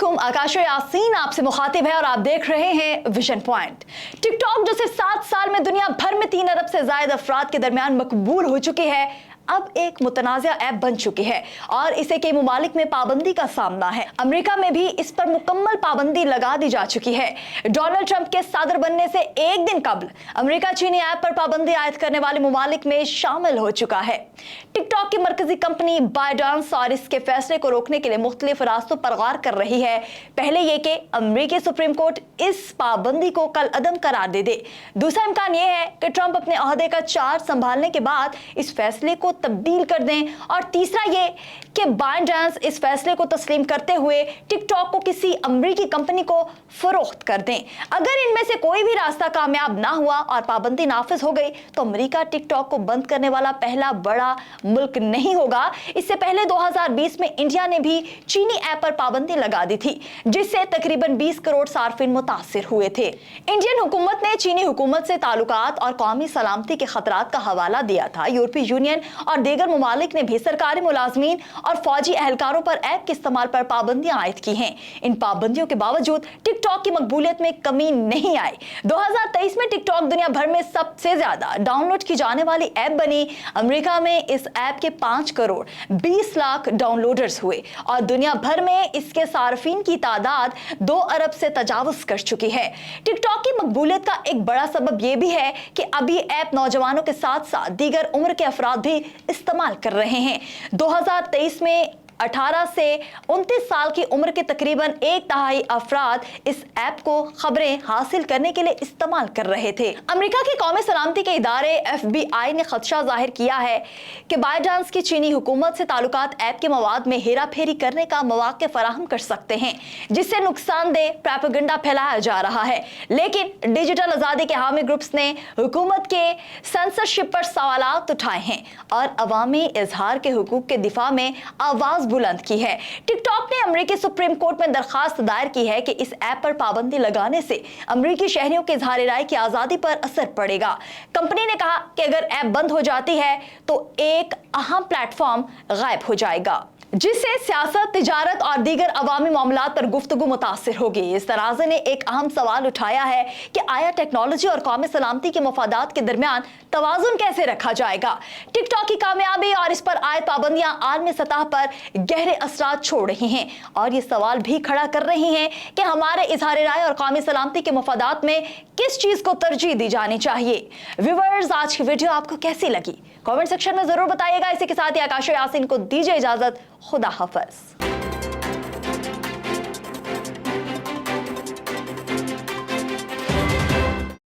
अस्सलामुअलैकुम, आकाश यासीन आपसे मुखातिब है और आप देख रहे हैं विजन पॉइंट। टिकटॉक जो सिर्फ 7 साल में दुनिया भर में 3 अरब से ज्यादा अफराद के दरमियान मकबूल हो चुकी है, अब एक मुतनाज़ा ऐप बन चुकी है और इसे कई मुमालिक में पाबंदी का सामना है। अमेरिका में भी इस पर मुकम्मल पाबंदी लगा दी जा चुकी है। डोनाल्ड ट्रंप के सदर बनने से एक दिन कबल अमेरिका चीनी ऐप पर पाबंदी आयद करने वाले मुमालिक में शामिल हो चुका है। टिकटॉक की मरकजी कंपनी बायडांस और इसके फैसले को रोकने के लिए मुख्तलिफ रास्तों पर गौर कर रही है। पहले ये कि अमेरिकी सुप्रीम कोर्ट इस पाबंदी को कल अदम करार दे दे। दूसरा इम्कान यह है कि ट्रंप अपने ओहदे का चार्ज संभालने के बाद इस फैसले को तब्दील कर दें, और तीसरा ये कि बायडांस इस फैसले को तस्लीम करते हुए टिकटॉक को किसी अमेरिकी कंपनी को फरोख्त कर दें। अगर इनमें से कोई भी रास्ता कामयाब ना हुआ और पाबंदी नाफिज हो गई तो अमेरिका टिकटॉक को बंद करने वाला पहला बड़ा मुल्क नहीं होगा। इससे पहले 2020 में इंडिया ने भी चीनी ऐप पर पाबंदी लगा दी थी, जिससे तकरीबन 20 करोड़ सार्फिन मुतासिर हुए थे। इंडियन हुकूमत ने चीनी हुकूमत से ताल्लुकात और कौमी सलामती के खतरात का हवाला दिया था। यूरोपीय यूनियन और दीगर मुमालिक ने भी सरकारी मुलाजमीन और फौजी एहलकारों पर ऐप के इस्तेमाल पर पाबंदियां आयद की हैं। इन पाबंदियों के बावजूद टिकटॉक की मकबूलियत में कमी नहीं आई। 2023 में टिकटॉक दुनिया भर में सबसे ज्यादा डाउनलोड की जाने वाली ऐप बनी। अमेरिका में इस ऐप के 5 करोड़ 20 लाख डाउनलोडर्स हुए और दुनिया भर में इसके सार्फिन की तादाद 2 अरब से तजावुज कर चुकी है। टिकटॉक की मकबूलियत का एक बड़ा सबब यह भी है कि अभी ऐप नौजवानों के साथ साथ दीगर उम्र के अफराद भी इस्तेमाल कर रहे हैं। 2023 में 18 से 29 साल की उम्र के तकरीबन 1/3 अफराद इस ऐप को खबरें हासिल करने के लिए इस्तेमाल कर रहे थे। अमेरिका के कौमी सलामती के इदारे FBI ने खदशा जाहिर किया है कि बायडांस की चीनी हुकूमत से ताल्लुकात ऐप के मवाद में हेरा फेरी करने का मौका फराहम कर सकते हैं, जिससे नुकसानदेह प्रोपेगेंडा फैलाया जा रहा है। लेकिन डिजिटल आज़ादी के हामी ग्रुप्स ने हुकूमत के सेंसरशिप पर सवालात उठाए हैं और अवामी इजहार के हुकूक के दिफा में आवाज बुलंद की है। टिकटॉक ने अमेरिकी सुप्रीम कोर्ट में दरखास्त दायर की है कि इस ऐप पर पाबंदी लगाने से अमेरिकी शहरियों के इजहार राय की आजादी पर असर पड़ेगा। कंपनी ने कहा कि अगर ऐप बंद हो जाती है तो एक अहम प्लेटफॉर्म गायब हो जाएगा, जिससे सियासत, तिजारत और दीगर अवामी मामलात पर गुफ्तगू मुतासिर होगी। इस तराज़े ने एक अहम सवाल उठाया है कि आया टेक्नोलॉजी और कौमी सलामती के मफादात के दरमियान तवाज़ुन कैसे रखा जाएगा। टिकटॉक की कामयाबी और इस पर आयद पाबंदियां आलमी सतह पर गहरे असरात छोड़ रही हैं और ये सवाल भी खड़ा कर रही हैं कि हमारे इजहार राय और कौमी सलामती के मफादात में किस चीज को तरजीह दी जानी चाहिए। व्यूअर्स, आज की वीडियो आपको कैसी लगी कमेंट सेक्शन में जरूर बताइएगा। इसी के साथ ही आकाश यासीन को दीजिए इजाजत। खुदा हाफिज।